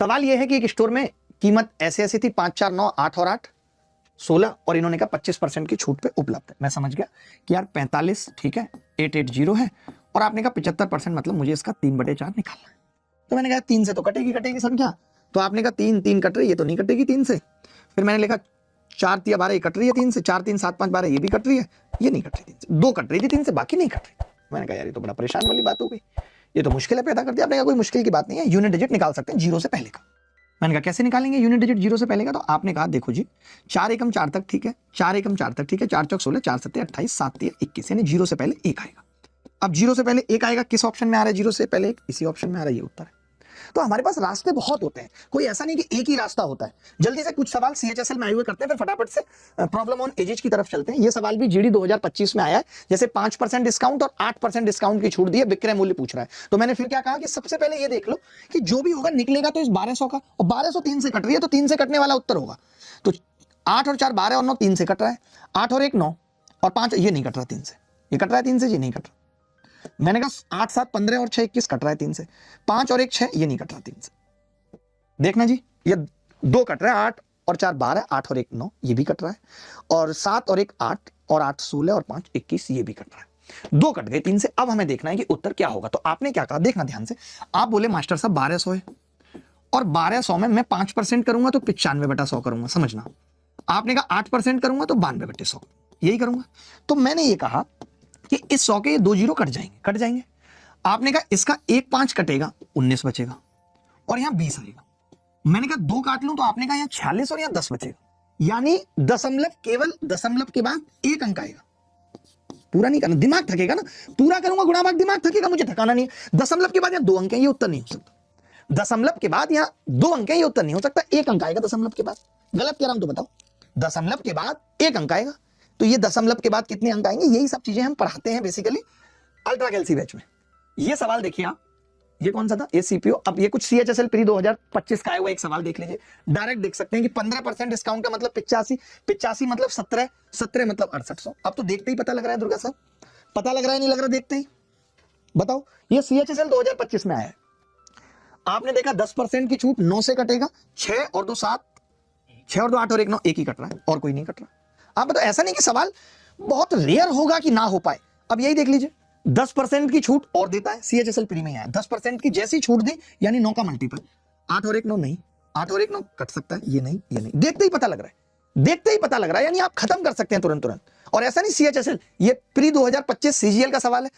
सवाल यह है कि एक स्टोर में कीमत ऐसे ऐसी थी 5, 4, 9, 8 और 8, 16 और इन्होंने कहा 25% की छूट पे उपलब्ध है। मैं समझ गया कि यार 45 ठीक है, 880 है और आपने कहा 75% मतलब मुझे इसका 3/4 निकालना है। तो मैंने कहा 3 से तो कटेगी संख्या, तो आपने कहा 3 3 कट रही है, ये तो नहीं कटेगी 3 से। फिर मैंने लिखा 4 3 12 ये कट रही है 3 से, 4 3 7 5 12 ये भी कट रही है, ये नहीं कट रही 3 से, 2 कट रही थी 3 से, बाकी नहीं कट रही। मैंने कहा यार ये तो बड़ा परेशान वाली बात हो गई, ये तो मुश्किल पैदा कर दिया। आपने कहा कोई मुश्किल की बात नहीं है, यूनिट डिजिट निकाल सकते हैं 0 से पहले का। मैंने कहा कैसे निकालेंगे यूनिट डिजिट 0 से पहले का? तो आपने कहा देखो जी 4 एकम 4 तक ठीक है, 4 एकम 4 तक ठीक है, 4 चौक 16, 4 सत्ते 28, 7 तिया 21, यानी 0 से पहले 1 आएगा। अब 0 से पहले 1 आएगा, किस ऑप्शन में आ रहा है 0 से पहले 1? इसी ऑप्शन में आ रहा है, ये उत्तर है। तो हमारे पास रास्ते बहुत होते हैं, कोई ऐसा नहीं कि एक ही रास्ता होता है। जल्दी से कुछ सवाल सीएचएसएल में आए हुए करते हैं, फिर फटाफट से प्रॉब्लम ऑन एजेज की तरफ चलते हैं। ये सवाल भी जीडी 2025 में आया है, जैसे 5% डिस्काउंट और 8% डिस्काउंट की छूट दी है, विक्रय मूल्य पूछ रहा है। तो मैंने फिर क्या कहा कि सबसे पहले ये देख लो कि जो भी होगा निकलेगा तो इस 1200 का, और 1200 3 से कट रही है, तो 3 से कटने वाला उत्तर होगा। तो 8 और 4 12 और 9 3 से कट रहा है, 8 और 1 9 और 5 ये नहीं कट रहा 3 से, ये कट रहा है 3 से, ये नहीं कट रहा। मैंने कहा 8 7 15 और 6 21 कट रहा है 3 से, 5 और 1 6 ये नहीं कट रहा 3 से। देखना जी ये 2 कट रहा है, 8 और 4 12, 8 और 1 9 ये भी कट रहा है, और 7 और 1 8 और 8 16 और 5 21 ये भी कट रहा है। 2 कट गए 3 से। अब हमें देखना है कि उत्तर क्या होगा। तो आपने क्या कहा, देखना ध्यान से। आप बोले मास्टर साहब 1200 है, और 1200 में मैं 5% करूंगा तो 95/100 करूंगा, समझना। आपने कहा 8% करूंगा तो 92/100, यही करूंगा। तो मैंने ये कहा कि इस 100 के ये 2 जीरो कट जाएंगे। आपने कहा इसका 1 5 कटेगा, 19 बचेगा, और यहां 20 आएगा। मैंने कहा 2 काट लूं, तो आपने कहा यहाँ 46 और यहाँ 10 बचेगा, यानी दशमलव, केवल दशमलव के बाद 1 अंक आएगा। पूरा नहीं करना, दिमाग थकेगा ना, पूरा करूंगा गुणा भाग, दिमाग थकेगा, मुझे थकाना नहीं है। दशमलव के बाद यहाँ 2 अंक है, ये उत्तर नहीं हो सकता। दशमलव के बाद यहाँ 2 अंक है, ये उत्तर नहीं हो सकता। 1 अंक आएगा दशमलव के बाद। गलत कह रहा हूं तो बताओ। दशमलव के बाद 1 अंक आएगा, तो ये दशमलव के बाद कितने अंक आएंगे? यही सब चीजें हम पढ़ाते हैं बेसिकली अल्ट्रा कैलसी बैच में। ये सवाल देखिए आप, ये कौन सा था? ये सीपीओ। अब ये कुछ सीएचएसएल प्री 2025 का आया हुआ एक सवाल देख लीजिए, डायरेक्ट देख सकते हैं कि 15% डिस्काउंट का मतलब 85, 85 मतलब 17, 17 मतलब 6800। अब तो देखते ही पता लग रहा है दुर्गा साहब, पता लग रहा है नहीं लग रहा? देखते ही बताओ। ये सीएचएसएल 2025 में आया है। आपने देखा 10% की छूट, 9 से कटेगा, 6 और 2 7, 6 और 2 8 और 1 9, एक ही कट रहा है और कोई नहीं कट रहा। आप बताओ, ऐसा नहीं कि सवाल बहुत रेयर होगा कि ना हो पाए। अब यही देख लीजिए, 10% की छूट और देता है, सीएचएसएल प्री में आया 10% की जैसी छूट दी, यानी 9 का मल्टीपल। 8 और 1 9 नहीं, 8 और 1 9 कट सकता है, ये नहीं, ये नहीं। देखते ही पता लग रहा है, देखते ही पता लग रहा है, यानी आप खत्म कर सकते हैं तुरंत तुरंत। और ऐसा नहीं सीएचएसएल, ये प्री 2025 सीजीएल का सवाल है,